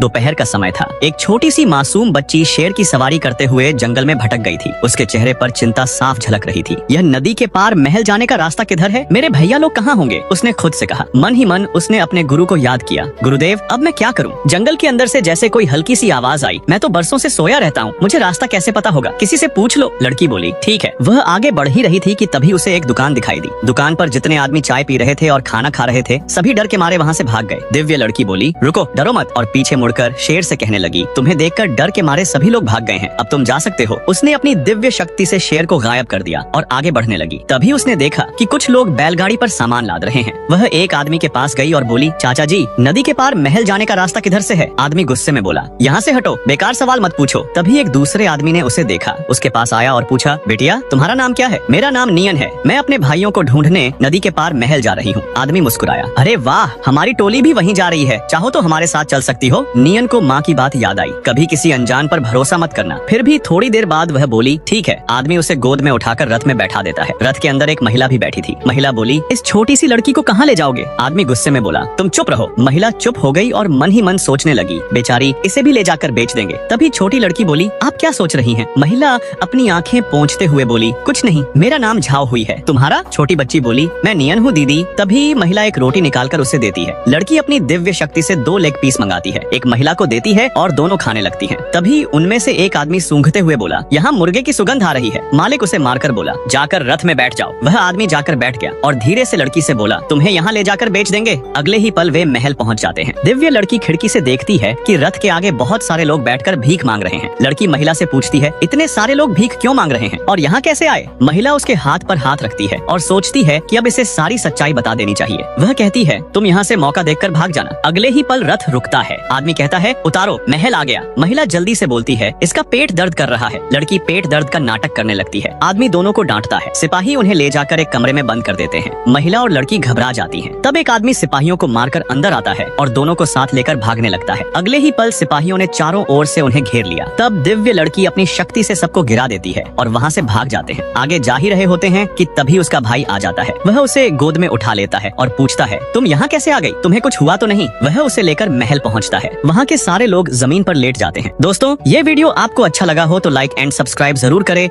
दोपहर का समय था। एक छोटी सी मासूम बच्ची शेर की सवारी करते हुए जंगल में भटक गई थी। उसके चेहरे पर चिंता साफ झलक रही थी। यह नदी के पार महल जाने का रास्ता किधर है? मेरे भैया लोग कहाँ होंगे? उसने खुद से कहा। मन ही मन उसने अपने गुरु को याद किया। गुरुदेव, अब मैं क्या करूँ? जंगल के अंदर से जैसे कोई हल्की सी आवाज आई। मैं तो बरसों से सोया रहता हूँ, मुझे रास्ता कैसे पता होगा? किसी से पूछ लो। लड़की बोली। ठीक है। वह आगे बढ़ ही रही थी कि तभी उसे एक दुकान दिखाई दी। दुकान पर जितने आदमी चाय पी रहे थे और खाना खा रहे थे, सभी डर के मारे वहाँ से भाग गए। दिव्य लड़की बोली, रुको, डरो मत, और पीछे मुड़कर शेर से कहने लगी, तुम्हें देखकर डर के मारे सभी लोग भाग गए हैं, अब तुम जा सकते हो। उसने अपनी दिव्य शक्ति से शेर को गायब कर दिया और आगे बढ़ने लगी। तभी उसने देखा कि कुछ लोग बैलगाड़ी पर सामान लाद रहे हैं। वह एक आदमी के पास गई और बोली, चाचा जी, नदी के पार महल जाने का रास्ता किधर से है? आदमी गुस्से में बोला, यहाँ से हटो, बेकार सवाल मत पूछो। तभी एक दूसरे आदमी ने उसे देखा, उसके पास आया और पूछा, बेटिया, तुम्हारा नाम क्या है? मेरा नाम नियन है, मैं अपने भाइयों को ढूंढने नदी के पार महल जा रही हूँ। आदमी मुस्कुराया, अरे वाह, हमारी टोली भी वहीं जा रही है, चाहो तो हमारे साथ चल सकती हो। नियन को माँ की बात याद आई, कभी किसी अनजान पर भरोसा मत करना। फिर भी थोड़ी देर बाद वह बोली, ठीक है। आदमी उसे गोद में उठाकर रथ में बैठा देता है। रथ के अंदर एक महिला भी बैठी थी। महिला बोली, इस छोटी सी लड़की को कहाँ ले जाओगे? आदमी गुस्से में बोला, तुम चुप रहो। महिला चुप हो गई और मन ही मन सोचने लगी, बेचारी, इसे भी ले जाकर बेच देंगे। तभी छोटी लड़की बोली, आप क्या सोच रही हैं? महिला अपनी आंखें पोंछते हुए बोली, कुछ नहीं, मेरा नाम झाओ हुई है। तुम्हारा? छोटी बच्ची बोली, मैं नियन हूँ दीदी। तभी महिला एक रोटी निकालकर उसे देती है। लड़की अपनी दिव्य शक्ति से 2 लेग पीस मंगाती है, एक महिला को देती है और दोनों खाने लगती हैं। तभी उनमें से एक आदमी सूंघते हुए बोला, यहाँ मुर्गे की सुगंध आ रही है। मालिक उसे मारकर बोला, जाकर रथ में बैठ जाओ। वह आदमी जाकर बैठ गया और धीरे से लड़की से बोला, तुम्हें यहाँ ले जाकर बेच देंगे। अगले ही पल वे महल पहुँच जाते हैं। दिव्य लड़की खिड़की से देखती है कि रथ के आगे बहुत सारे लोग बैठकर भीख मांग रहे हैं। लड़की महिला से पूछती है, इतने सारे लोग भीख क्यों मांग रहे हैं और यहाँ कैसे आए? महिला उसके हाथ पर हाथ रखती है और सोचती है कि अब इसे सारी सच्चाई बता देनी चाहिए। वह कहती है, तुम यहाँ से मौका देखकर भाग जाना। अगले ही पल रथ रुकता है। आदमी कहता है, उतारो, महल आ गया। महिला जल्दी से बोलती है, इसका पेट दर्द कर रहा है। लड़की पेट दर्द का नाटक करने लगती है। आदमी दोनों को डांटता है। सिपाही उन्हें ले जाकर एक कमरे में बंद कर देते हैं। महिला और लड़की घबरा जाती हैं। तब एक आदमी सिपाहियों को मारकर अंदर आता है और दोनों को साथ लेकर भागने लगता है। अगले ही पल सिपाहियों ने चारों ओर से उन्हें घेर लिया। तब दिव्य लड़की अपनी शक्ति से सबको गिरा देती है और वहाँ से भाग जाते हैं। आगे जा ही रहे होते हैं कि तभी उसका भाई आ जाता है। वह उसे गोद में उठा लेता है और पूछता है, तुम यहाँ कैसे आ गई? तुम्हें कुछ हुआ तो नहीं? वह उसे लेकर महल पहुँचता है। वहाँ के सारे लोग जमीन पर लेट जाते हैं। दोस्तों, ये वीडियो आपको अच्छा लगा हो तो लाइक एंड सब्सक्राइब जरूर करें।